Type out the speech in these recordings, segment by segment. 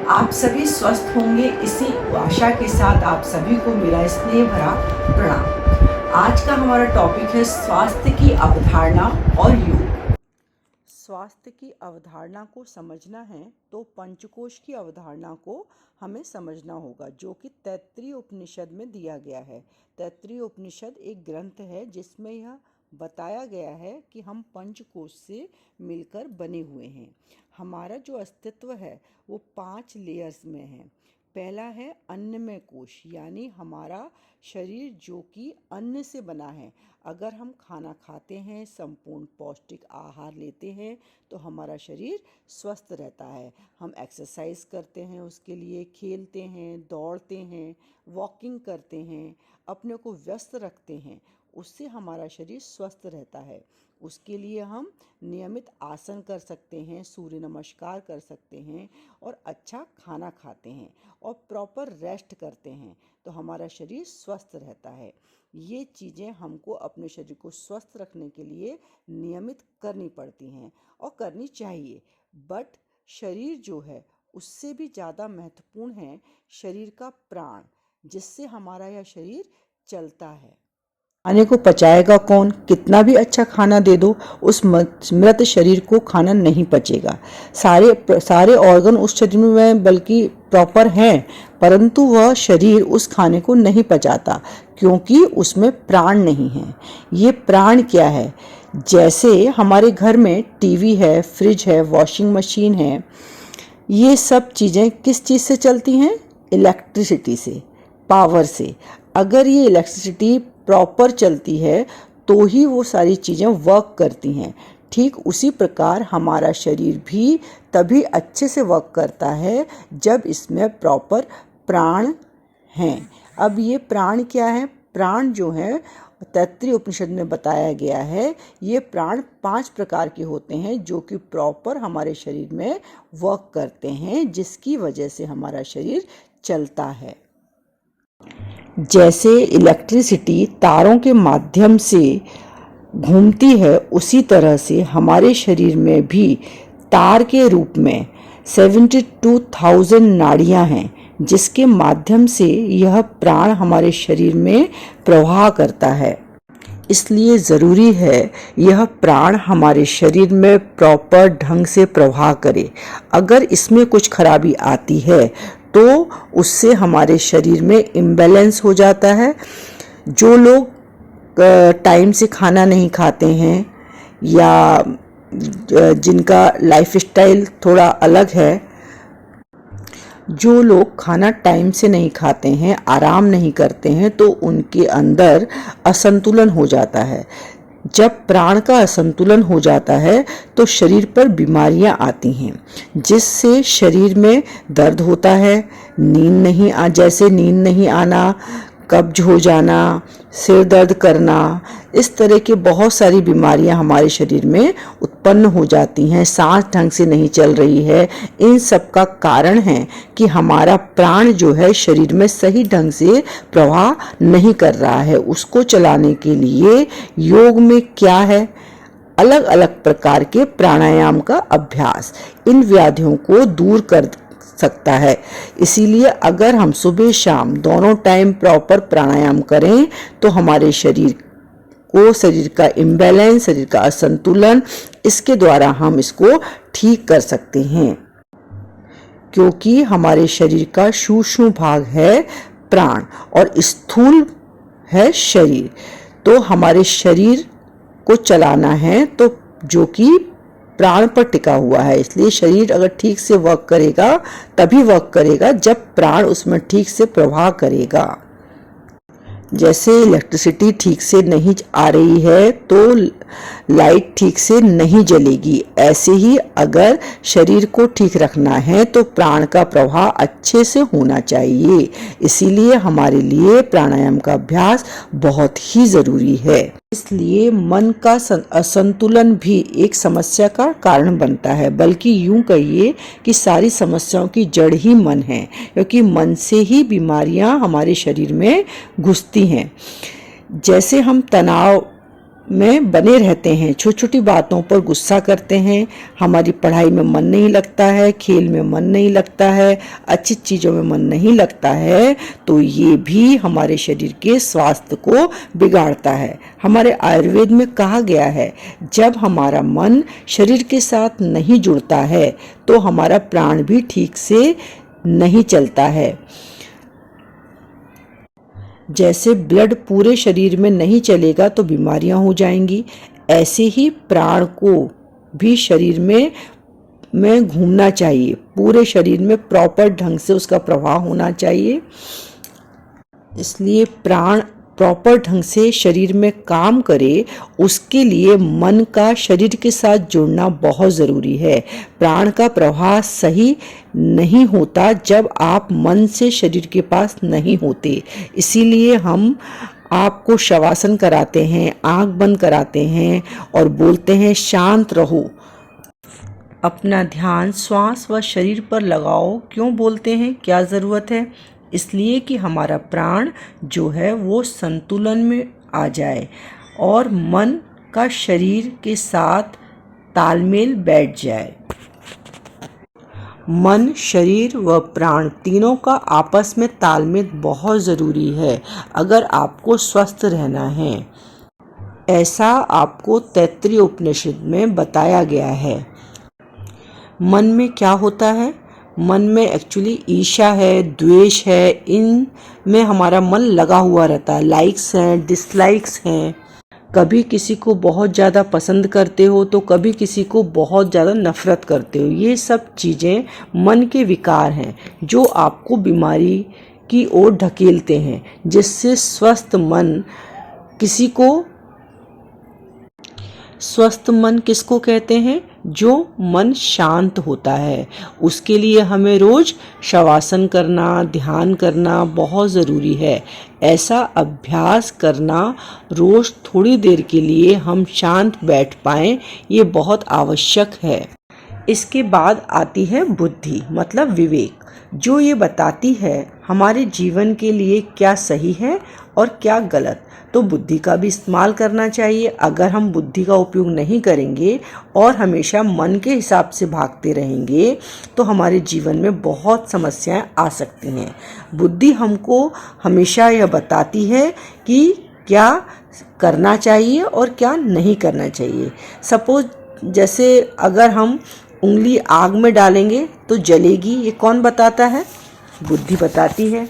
आप सभी स्वस्थ होंगे, इसी आशा के साथ आप सभी को मेरा स्नेह भरा प्रणाम। आज का हमारा टॉपिक है स्वास्थ्य की अवधारणा और योग। स्वास्थ्य की अवधारणा को समझना है तो पंचकोश की अवधारणा को हमें समझना होगा, जो कि तैत्तिरीय उपनिषद में दिया गया है। तैत्तिरीय उपनिषद एक ग्रंथ है जिसमें यह बताया गया है कि हम पंचकोश से मिलकर बने हुए हैं। हमारा जो अस्तित्व है वो 5 लेयर्स में है। पहला है अन्नमय कोश, यानी हमारा शरीर जो कि अन्न से बना है। अगर हम खाना खाते हैं, संपूर्ण पौष्टिक आहार लेते हैं तो हमारा शरीर स्वस्थ रहता है। हम एक्सरसाइज करते हैं, उसके लिए खेलते हैं, दौड़ते हैं, वॉकिंग करते हैं, अपने को व्यस्त रखते हैं, उससे हमारा शरीर स्वस्थ रहता है। उसके लिए हम नियमित आसन कर सकते हैं, सूर्य नमस्कार कर सकते हैं और अच्छा खाना खाते हैं और प्रॉपर रेस्ट करते हैं तो हमारा शरीर स्वस्थ रहता है। ये चीज़ें हमको अपने शरीर को स्वस्थ रखने के लिए नियमित करनी पड़ती हैं और करनी चाहिए। बट शरीर जो है उससे भी ज़्यादा महत्वपूर्ण है शरीर का प्राण, जिससे हमारा यह शरीर चलता है। खाने को पचाएगा कौन? कितना भी अच्छा खाना दे दो, उस मृत शरीर को खाना नहीं पचेगा। सारे ऑर्गन उस शरीर में बल्कि प्रॉपर हैं, परंतु वह शरीर उस खाने को नहीं पचाता क्योंकि उसमें प्राण नहीं है। ये प्राण क्या है? जैसे हमारे घर में टीवी है, फ्रिज है, वॉशिंग मशीन है, ये सब चीज़ें किस चीज़ से चलती हैं? इलेक्ट्रिसिटी से, पावर से। अगर ये इलेक्ट्रिसिटी प्रॉपर चलती है तो ही वो सारी चीज़ें वर्क करती हैं। ठीक उसी प्रकार हमारा शरीर भी तभी अच्छे से वर्क करता है जब इसमें प्रॉपर प्राण हैं। अब ये प्राण क्या है? प्राण जो है तैत्तिरीय उपनिषद में बताया गया है, ये प्राण 5 प्रकार के होते हैं जो कि प्रॉपर हमारे शरीर में वर्क करते हैं, जिसकी वजह से हमारा शरीर चलता है। जैसे इलेक्ट्रिसिटी तारों के माध्यम से घूमती है, उसी तरह से हमारे शरीर में भी तार के रूप में 72,000 नाड़ियां हैं, जिसके माध्यम से यह प्राण हमारे शरीर में प्रवाह करता है। इसलिए ज़रूरी है यह प्राण हमारे शरीर में प्रॉपर ढंग से प्रवाह करे। अगर इसमें कुछ खराबी आती है तो उससे हमारे शरीर में इम्बैलेंस हो जाता है। जो लोग टाइम से खाना नहीं खाते हैं या जिनका लाइफस्टाइल थोड़ा अलग है, जो लोग खाना टाइम से नहीं खाते हैं, आराम नहीं करते हैं, तो उनके अंदर असंतुलन हो जाता है। जब प्राण का असंतुलन हो जाता है तो शरीर पर बीमारियां आती हैं, जिससे शरीर में दर्द होता है, जैसे नींद नहीं आना, कब्ज हो जाना, सिर दर्द करना, इस तरह के बहुत सारी बीमारियां हमारे शरीर में उत्पन्न हो जाती हैं। सांस ढंग से नहीं चल रही है। इन सब का कारण है कि हमारा प्राण जो है शरीर में सही ढंग से प्रवाह नहीं कर रहा है। उसको चलाने के लिए योग में क्या है? अलग अलग प्रकार के प्राणायाम का अभ्यास इन व्याधियों को दूर कर सकता है। इसीलिए अगर हम सुबह शाम दोनों टाइम प्रॉपर प्राणायाम करें तो हमारे शरीर का इम्बैलेंस, शरीर का असंतुलन, इसके द्वारा हम इसको ठीक कर सकते हैं। क्योंकि हमारे शरीर का सूक्ष्म भाग है प्राण और स्थूल है शरीर। तो हमारे शरीर को चलाना है तो जो कि प्राण पर टिका हुआ है। इसलिए शरीर अगर ठीक से वर्क करेगा तभी वर्क करेगा जब प्राण उसमें ठीक से प्रवाह करेगा। जैसे इलेक्ट्रिसिटी ठीक से नहीं आ रही है तो लाइट ठीक से नहीं जलेगी, ऐसे ही अगर शरीर को ठीक रखना है तो प्राण का प्रवाह अच्छे से होना चाहिए। इसीलिए हमारे लिए प्राणायाम का अभ्यास बहुत ही ज़रूरी है। इसलिए मन का असंतुलन भी एक समस्या का कारण बनता है, बल्कि यूं कहिए कि सारी समस्याओं की जड़ ही मन है, क्योंकि मन से ही बीमारियां हमारे शरीर में घुसती हैं। जैसे हम तनाव में बने रहते हैं, छोटी छोटी बातों पर गुस्सा करते हैं, हमारी पढ़ाई में मन नहीं लगता है, खेल में मन नहीं लगता है, अच्छी चीज़ों में मन नहीं लगता है, तो ये भी हमारे शरीर के स्वास्थ्य को बिगाड़ता है। हमारे आयुर्वेद में कहा गया है, जब हमारा मन शरीर के साथ नहीं जुड़ता है तो हमारा प्राण भी ठीक से नहीं चलता है। जैसे ब्लड पूरे शरीर में नहीं चलेगा तो बीमारियां हो जाएंगी, ऐसे ही प्राण को भी शरीर में घूमना चाहिए, पूरे शरीर में प्रॉपर ढंग से उसका प्रवाह होना चाहिए। इसलिए प्राण प्रॉपर ढंग से शरीर में काम करे, उसके लिए मन का शरीर के साथ जुड़ना बहुत ज़रूरी है। प्राण का प्रवाह सही नहीं होता जब आप मन से शरीर के पास नहीं होते। इसीलिए हम आपको शवासन कराते हैं, आंख बंद कराते हैं और बोलते हैं शांत रहो, अपना ध्यान श्वास व शरीर पर लगाओ। क्यों बोलते हैं, क्या ज़रूरत है? इसलिए कि हमारा प्राण जो है वो संतुलन में आ जाए और मन का शरीर के साथ तालमेल बैठ जाए। मन, शरीर व प्राण तीनों का आपस में तालमेल बहुत ज़रूरी है अगर आपको स्वस्थ रहना है। ऐसा आपको तैत्तिरीय उपनिषद में बताया गया है। मन में क्या होता है? मन में एक्चुअली ईर्ष्या है, द्वेष है, इन में हमारा मन लगा हुआ रहता है। लाइक्स हैं, डिसलाइक्स हैं, कभी किसी को बहुत ज़्यादा पसंद करते हो तो कभी किसी को बहुत ज़्यादा नफरत करते हो। ये सब चीज़ें मन के विकार हैं जो आपको बीमारी की ओर ढकेलते हैं, जिससे स्वस्थ मन किसको कहते हैं? जो मन शांत होता है। उसके लिए हमें रोज शवासन करना, ध्यान करना बहुत ज़रूरी है। ऐसा अभ्यास करना रोज थोड़ी देर के लिए हम शांत बैठ पाएं, ये बहुत आवश्यक है। इसके बाद आती है बुद्धि, मतलब विवेक, जो ये बताती है हमारे जीवन के लिए क्या सही है और क्या गलत। तो बुद्धि का भी इस्तेमाल करना चाहिए। अगर हम बुद्धि का उपयोग नहीं करेंगे और हमेशा मन के हिसाब से भागते रहेंगे तो हमारे जीवन में बहुत समस्याएं आ सकती हैं। बुद्धि हमको हमेशा यह बताती है कि क्या करना चाहिए और क्या नहीं करना चाहिए। सपोज जैसे अगर हम उंगली आग में डालेंगे तो जलेगी, ये कौन बताता है? बुद्धि बताती है,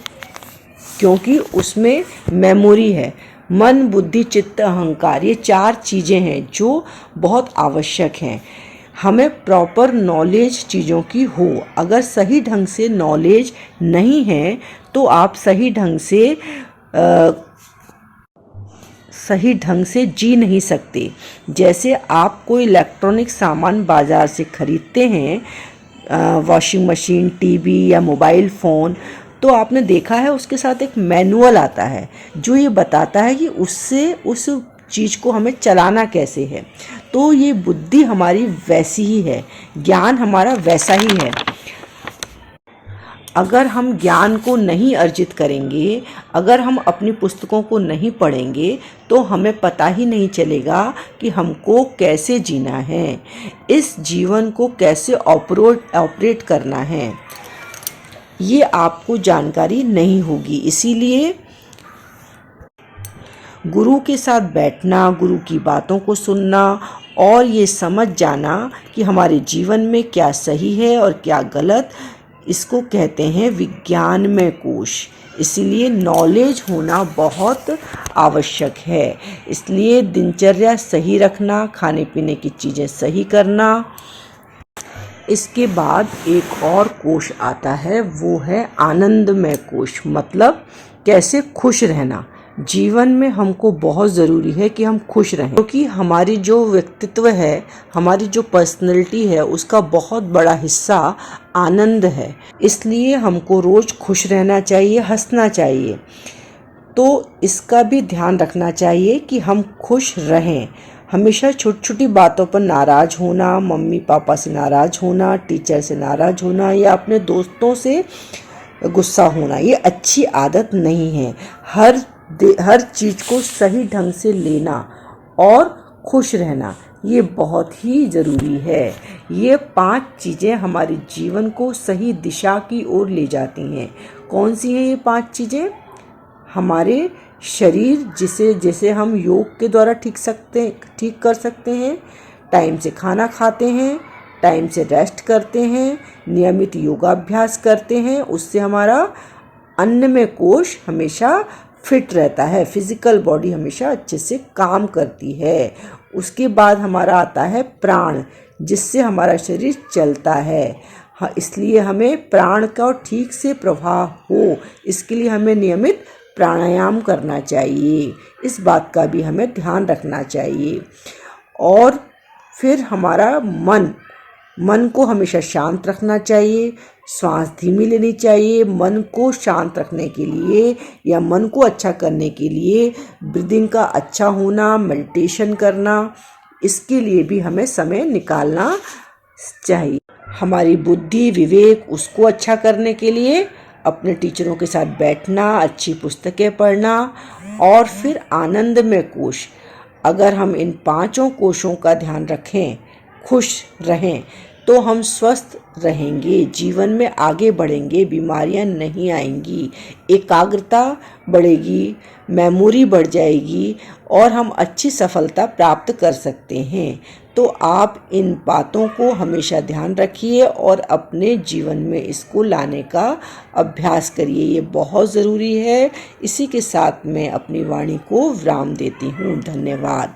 क्योंकि उसमें मेमोरी है। मन, बुद्धि, चित्त, अहंकार, ये 4 चीज़ें हैं जो बहुत आवश्यक हैं। हमें प्रॉपर नॉलेज चीज़ों की हो। अगर सही ढंग से नॉलेज नहीं है तो आप सही ढंग से जी नहीं सकते। जैसे आप कोई इलेक्ट्रॉनिक सामान बाज़ार से खरीदते हैं, वॉशिंग मशीन, टीवी या मोबाइल फ़ोन, तो आपने देखा है उसके साथ एक मैनुअल आता है जो ये बताता है कि उससे उस चीज़ को हमें चलाना कैसे है। तो ये बुद्धि हमारी वैसी ही है, ज्ञान हमारा वैसा ही है। अगर हम ज्ञान को नहीं अर्जित करेंगे, अगर हम अपनी पुस्तकों को नहीं पढ़ेंगे तो हमें पता ही नहीं चलेगा कि हमको कैसे जीना है, इस जीवन को कैसे ऑपरेट करना है, ये आपको जानकारी नहीं होगी। इसीलिए गुरु के साथ बैठना, गुरु की बातों को सुनना और ये समझ जाना कि हमारे जीवन में क्या सही है और क्या गलत, इसको कहते हैं विज्ञानमय कोश। इसलिए नॉलेज होना बहुत आवश्यक है। इसलिए दिनचर्या सही रखना, खाने पीने की चीज़ें सही करना। इसके बाद एक और कोश आता है, वो है आनंदमय कोश, मतलब कैसे खुश रहना। जीवन में हमको बहुत ज़रूरी है कि हम खुश रहें, क्योंकि हमारी जो व्यक्तित्व है, हमारी जो पर्सनैलिटी है, उसका बहुत बड़ा हिस्सा आनंद है। इसलिए हमको रोज़ खुश रहना चाहिए, हंसना चाहिए। तो इसका भी ध्यान रखना चाहिए कि हम खुश रहें। हमेशा छोटी छोटी बातों पर नाराज़ होना, मम्मी पापा से नाराज़ होना, टीचर से नाराज़ होना या अपने दोस्तों से गुस्सा होना, ये अच्छी आदत नहीं है। हर चीज़ को सही ढंग से लेना और खुश रहना, ये बहुत ही ज़रूरी है। ये 5 चीज़ें हमारे जीवन को सही दिशा की ओर ले जाती हैं। कौन सी हैं ये 5 चीज़ें? हमारे शरीर जिसे हम योग के द्वारा ठीक कर सकते हैं, टाइम से खाना खाते हैं, टाइम से रेस्ट करते हैं, नियमित योगाभ्यास करते हैं, उससे हमारा अन्नमय कोश हमेशा फिट रहता है, फिजिकल बॉडी हमेशा अच्छे से काम करती है। उसके बाद हमारा आता है प्राण, जिससे हमारा शरीर चलता है। हाँ, इसलिए हमें प्राण का ठीक से प्रवाह हो, इसके लिए हमें नियमित प्राणायाम करना चाहिए। इस बात का भी हमें ध्यान रखना चाहिए। और फिर हमारा मन को हमेशा शांत रखना चाहिए, श्वास धीमी लेनी चाहिए। मन को शांत रखने के लिए या मन को अच्छा करने के लिए ब्रीदिंग का अच्छा होना, मेडिटेशन करना, इसके लिए भी हमें समय निकालना चाहिए। हमारी बुद्धि विवेक उसको अच्छा करने के लिए अपने टीचरों के साथ बैठना, अच्छी पुस्तकें पढ़ना और फिर आनंदमय कोश। अगर हम इन 5 कोशों का ध्यान रखें, खुश रहें, तो हम स्वस्थ रहेंगे, जीवन में आगे बढ़ेंगे, बीमारियां नहीं आएंगी, एकाग्रता बढ़ेगी, मेमोरी बढ़ जाएगी और हम अच्छी सफलता प्राप्त कर सकते हैं। तो आप इन बातों को हमेशा ध्यान रखिए और अपने जीवन में इसको लाने का अभ्यास करिए, ये बहुत ज़रूरी है। इसी के साथ मैं अपनी वाणी को विराम देती हूँ। धन्यवाद।